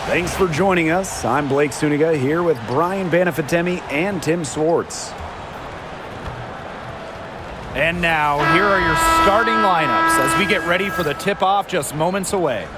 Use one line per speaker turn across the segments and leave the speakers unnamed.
Thanks for joining us. I'm Blake Suniga here with Brian Banafitemi and Tim Swartz.
And now, here are your starting lineups as we get ready for the tip-off just moments away.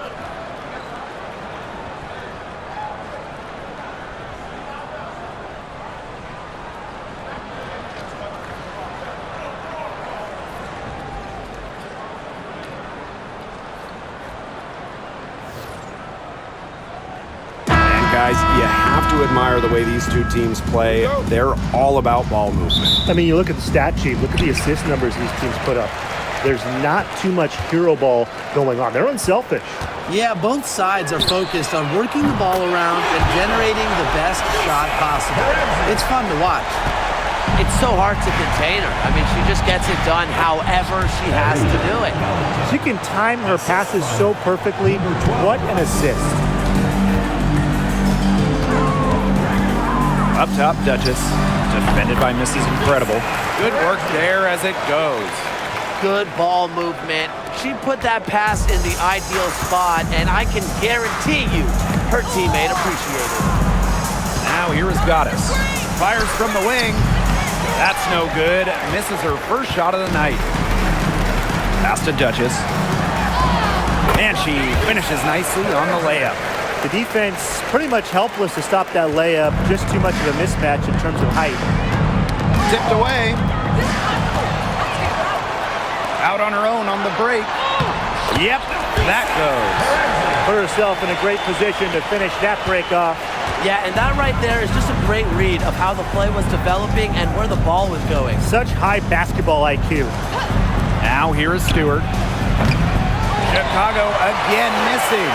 Guys, you have to admire the way these two teams play. They're all about ball movement.
I mean, you look at the stat sheet, look at the assist numbers these teams put up. There's not too much hero ball going on. They're unselfish.
Yeah, both sides are focused on working the ball around and generating the best shot possible. It's fun to watch.
It's so hard to contain her. I mean, she just gets it done however she has to do it.
She can time her passes so perfectly. What an assist.
Up top, Duchess. Defended by Mrs. Incredible. Good work there as it goes.
Good ball movement. She put that pass in the ideal spot, and I can guarantee you her teammate appreciated it.
Now here is Goddess. Fires from the wing. That's no good. Misses her first shot of the night. Pass to Duchess. And she finishes nicely on the layup.
The defense pretty much helpless to stop that layup. Just too much of a mismatch in terms of height.
Tipped away. Out on her own on the break. Yep, that goes.
Put herself in a great position to finish that break off.
Yeah, and that right there is just a great read of how the play was developing and where the ball was going.
Such high basketball IQ.
Now here is Stewart. Chicago again missing.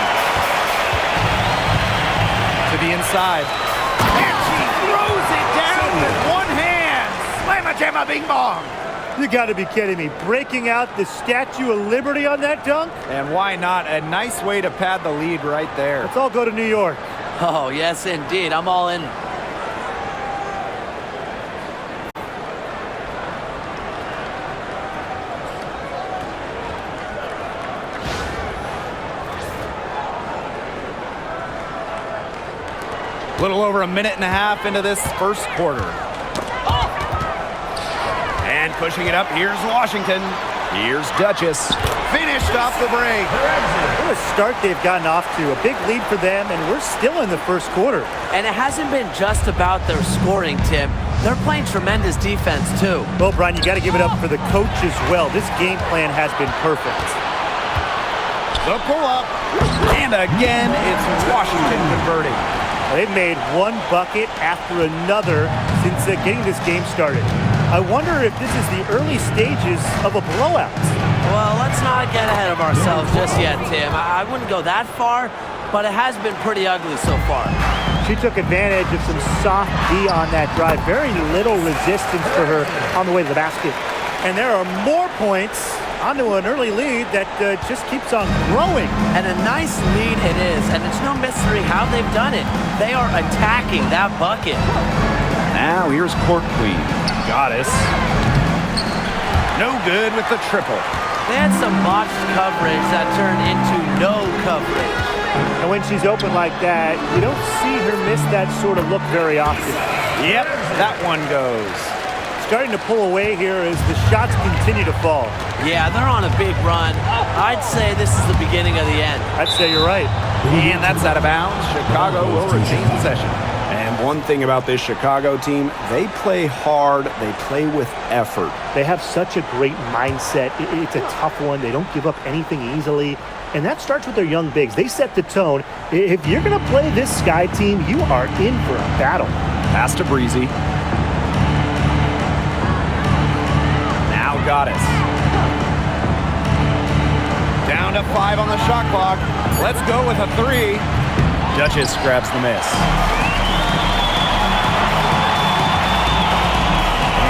To the inside. And she throws it down with one hand. Slamma-jamma bing bong.
You got to be kidding me. Breaking out the Statue of Liberty on that dunk?
And why not? A nice way to pad the lead right there.
Let's all go to New York.
Oh, yes, indeed. I'm all in.
A little over a minute and a half into this first quarter. And pushing it up, here's Washington. Here's Duchess. Finished off the break.
What a start they've gotten off to. A big lead for them, and we're still in the first quarter.
And it hasn't been just about their scoring, Tim. They're playing tremendous defense, too.
Well, Brian, you got to give it up for the coach as well. This game plan has been perfect.
The pull-up. And again, it's Washington converting.
They've made one bucket after another since getting this game started. I wonder if this is the early stages of a blowout.
Well, let's not get ahead of ourselves just yet, Tim. I wouldn't go that far, but it has been pretty ugly so far.
She took advantage of some soft D on that drive. Very little resistance for her on the way to the basket. And there are more points onto an early lead that just keeps on growing.
And a nice lead it is, and it's no mystery how they've done it. They are attacking that bucket.
Now here's Court Queen.
Goddess. No good with the triple.
They had some botched coverage that turned into no coverage.
And when she's open like that, you don't see her miss that sort of look very often.
Yep, that one goes.
Starting to pull away here as the shots continue to fall.
Yeah, they're on a big run. I'd say this is the beginning of the end.
I'd say you're right.
And that's out of bounds. Chicago will retain possession.
And one thing about this Chicago team, they play hard, they play with effort.
They have such a great mindset. It's a tough one. They don't give up anything easily. And that starts with their young bigs. They set the tone. If you're going to play this Sky team, you are in for a battle.
Pass to Breezy. Now Goddess.
Down to 5 on the shot clock. Let's go with a 3.
Duchess grabs the miss.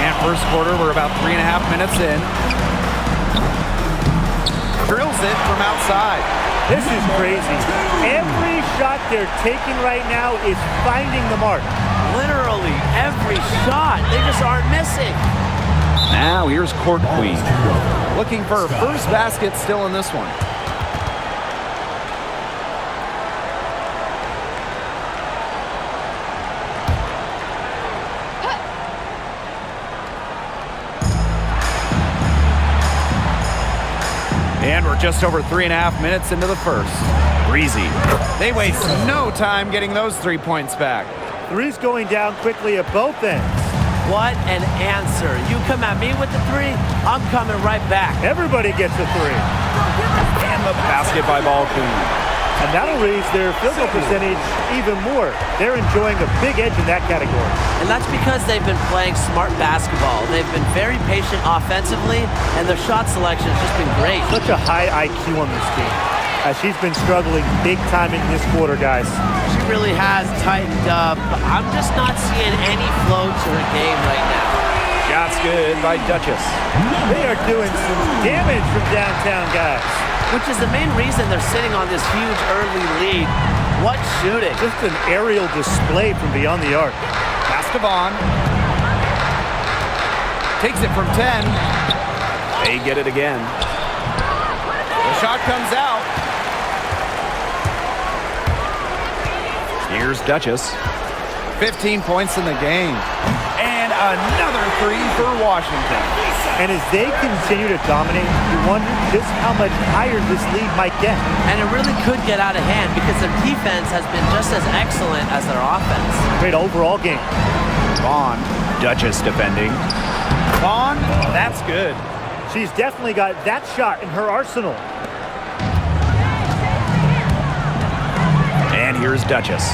And first quarter, we're about 3.5 minutes in. Drills it from outside.
This is crazy. Every shot they're taking right now is finding the mark.
Literally every shot. They just aren't missing.
Now here's Court Queen.
Looking for her first basket still in this one. We're just over 3.5 minutes into the first. Breezy. They waste no time getting those 3 points back.
Three's going down quickly at both ends.
What an answer. You come at me with the three, I'm coming right back.
Everybody gets a three.
And the basket by Ball Queen.
And that'll raise their field goal percentage even more. They're enjoying a big edge in that category.
And that's because they've been playing smart basketball. They've been very patient offensively, and their shot selection has just been great.
Such a high IQ on this team. She's been struggling big time in this quarter, guys.
She really has tightened up. I'm just not seeing any flow to her game right now.
Shots good by Duchess.
They are doing some damage from downtown, guys.
Which is the main reason they're sitting on this huge early lead. What shooting.
Just an aerial display from beyond the arc.
Pass to Vaughn. Takes it from 10. They get it again. The shot comes out. Here's Duchess. 15 points in the game. And another three for Washington.
And as they continue to dominate, you wonder just how much higher this lead might get.
And it really could get out of hand because their defense has been just as excellent as their offense.
Great overall game.
Vaughn, Duchess defending. Vaughn, that's good.
She's definitely got that shot in her arsenal.
And here's Duchess.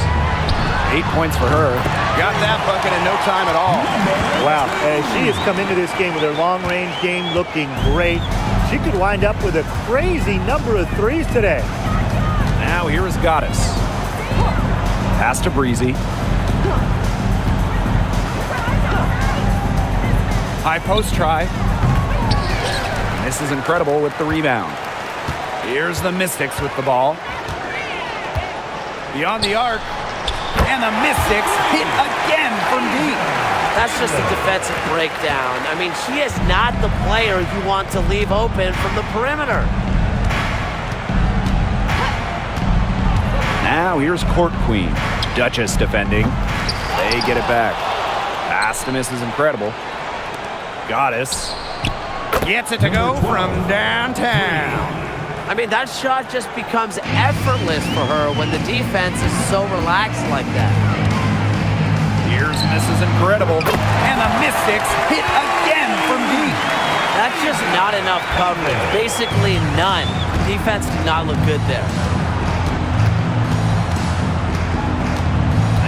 8 points for her. Got that bucket in no time at all.
Wow, she has come into this game with her long-range game looking great. She could wind up with a crazy number of threes today.
Now here is Goddess. Pass to Breezy. High post try. This is incredible with the rebound. Here's the Mystics with the ball. Beyond the arc. And the Mystics hit again from deep.
That's just a defensive breakdown. I mean, she is not the player you want to leave open from the perimeter.
Now here's Court Queen. Duchess defending. They get it back. Pass to miss is incredible. Goddess gets it to go from downtown.
I mean, that shot just becomes effortless for her when the defense is so relaxed like that.
Here's Mrs. Incredible. And the Mystics hit again from deep.
That's just not enough coverage. Basically none. Defense did not look good there.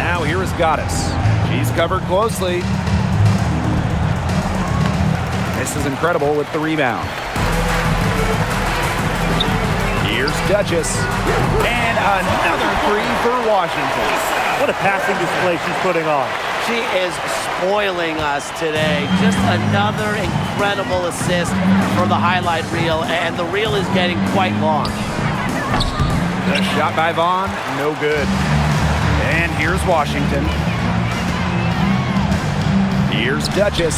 Now here is Goddess. She's covered closely. This is Incredible with the rebound. Here's Duchess. And another three for Washington.
What a passing display she's putting on.
She is spoiling us today. Just another incredible assist for the highlight reel, and the reel is getting quite long.
The shot by Vaughn, no good. And here's Washington. Here's Duchess.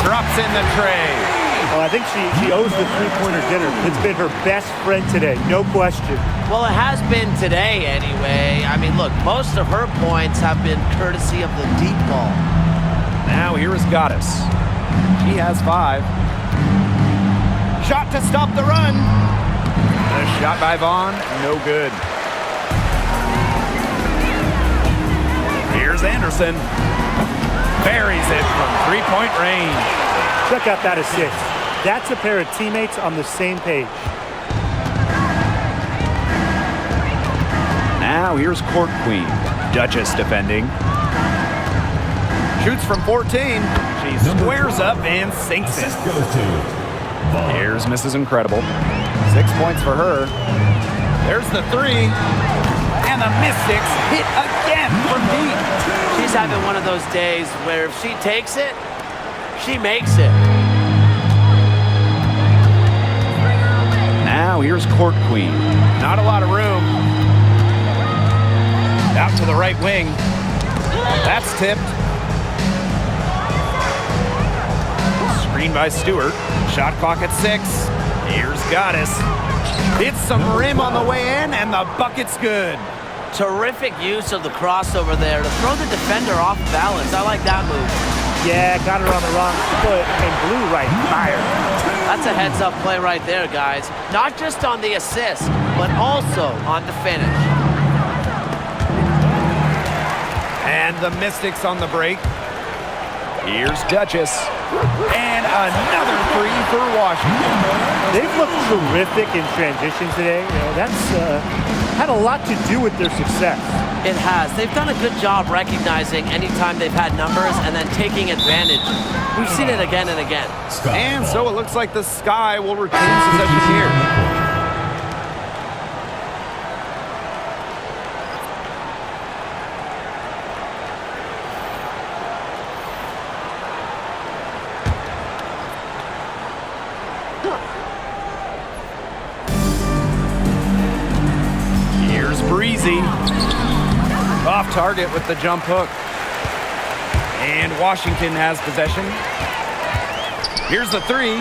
Drops in the tray.
Well, I think she owes the three-pointer dinner. It's been her best friend today, no question.
Well, it has been today anyway. I mean, look, most of her points have been courtesy of the deep ball.
Now here is Goddess. She has 5. Shot to stop the run. The shot by Vaughn, no good. Here's Anderson. Buries it from three-point range.
Check out that assist. That's a pair of teammates on the same page.
Now here's Court Queen. Duchess defending. Shoots from 14. She squares up and sinks it. Here's Mrs. Incredible. 6 points for her. There's the three. And the Mystics hit again from deep.
She's having one of those days where if she takes it, she makes it.
Now here's Court Queen. Not a lot of room. Out to the right wing. That's tipped. Screen by Stewart. Shot clock at 6. Here's Goddess. Hits some rim on the way in, and the bucket's good.
Terrific use of the crossover there to throw the defender off balance. I like that move.
Yeah, got her on the wrong foot and blew right by her.
That's a heads-up play right there, guys. Not just on the assist, but also on the finish.
And the Mystics on the break. Here's Duchess. And another three for Washington.
They've looked terrific in transition today. You know, that's had a lot to do with their success.
It has. They've done a good job recognizing anytime they've had numbers and then taking advantage. We've seen it again and again.
And so it looks like the Sky will retain possession here. Here's Breezy. Off target with the jump hook. And Washington has possession. Here's the three.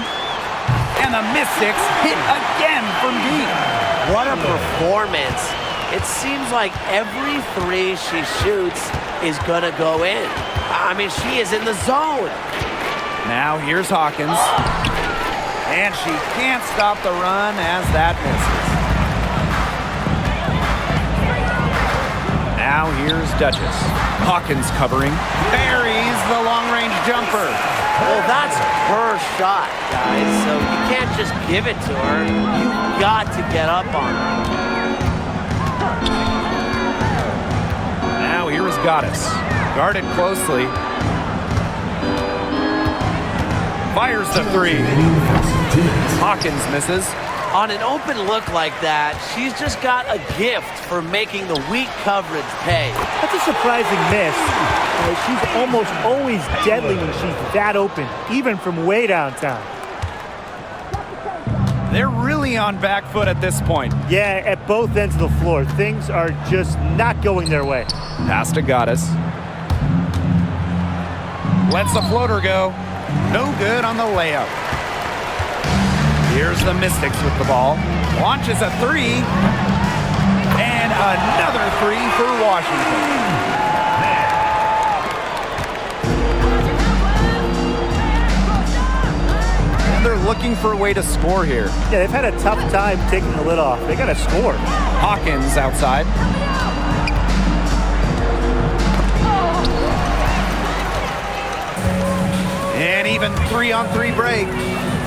And the Mystics hit again from deep.
What a performance. It seems like every three she shoots is going to go in. I mean, she is in the zone.
Now here's Hawkins. And she can't stop the run as that misses. Now here's Duchess. Hawkins covering. Buries the long-range jumper.
Well, that's her shot, guys. So you can't just give it to her. You've got to get up on her.
Now here is Goddess. Guarded closely. Fires the three. Hawkins misses.
On an open look like that, she's just got a gift for making the weak coverage pay.
That's a surprising miss. She's almost always deadly when she's that open, even from way downtown.
They're really on back foot at this point.
Yeah, at both ends of the floor. Things are just not going their way.
Pass to Goddess. Lets the floater go. No good on the layup. Here's the Mystics with the ball. Launches a three. And another three for Washington. And they're looking for a way to score here.
Yeah, they've had a tough time taking the lid off. They got to score.
Hawkins outside. And even 3-on-3 break.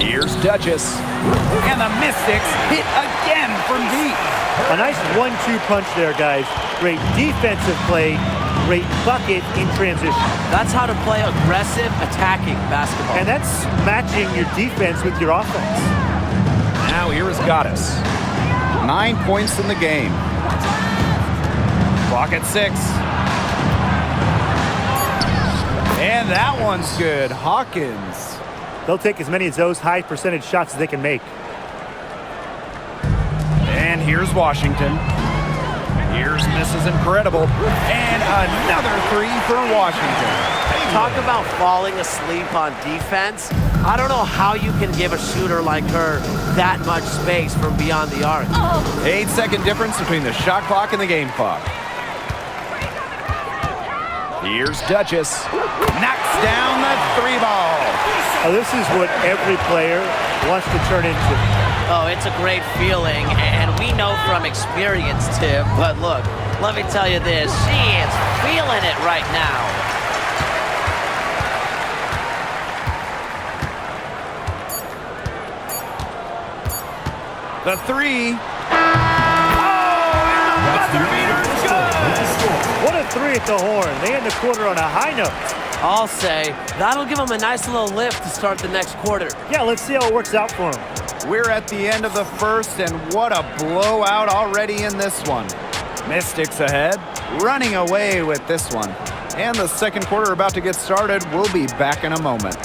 Here's Duchess. And the Mystics hit again from deep.
A nice 1-2 punch there, guys. Great defensive play, great bucket in transition.
That's how to play aggressive, attacking basketball.
And that's matching your defense with your offense.
Now here is Goddess. 9 points in the game. Clock at 6. And that one's good. Hawkins.
They'll take as many of those high percentage shots as they can make.
And here's Washington. Here's Mrs. Incredible. And another three for Washington.
Talk about falling asleep on defense. I don't know how you can give a shooter like her that much space from beyond the arc.
8-second difference between the shot clock and the game clock. Here's Duchess. Knocks down the three ball.
Now, this is what every player wants to turn into.
Oh, it's a great feeling, and we know from experience, Tim. But look, let me tell you this. She is feeling it right now.
The three. Oh, and the buzzer beater's good.
What a three at the horn. They end the quarter on a high note.
I'll say that'll give them a nice little lift to start the next quarter.
Yeah, let's see how it works out for them.
We're at the end of the first, and what a blowout already in this one. Mystics ahead, running away with this one. And the second quarter about to get started. We'll be back in a moment.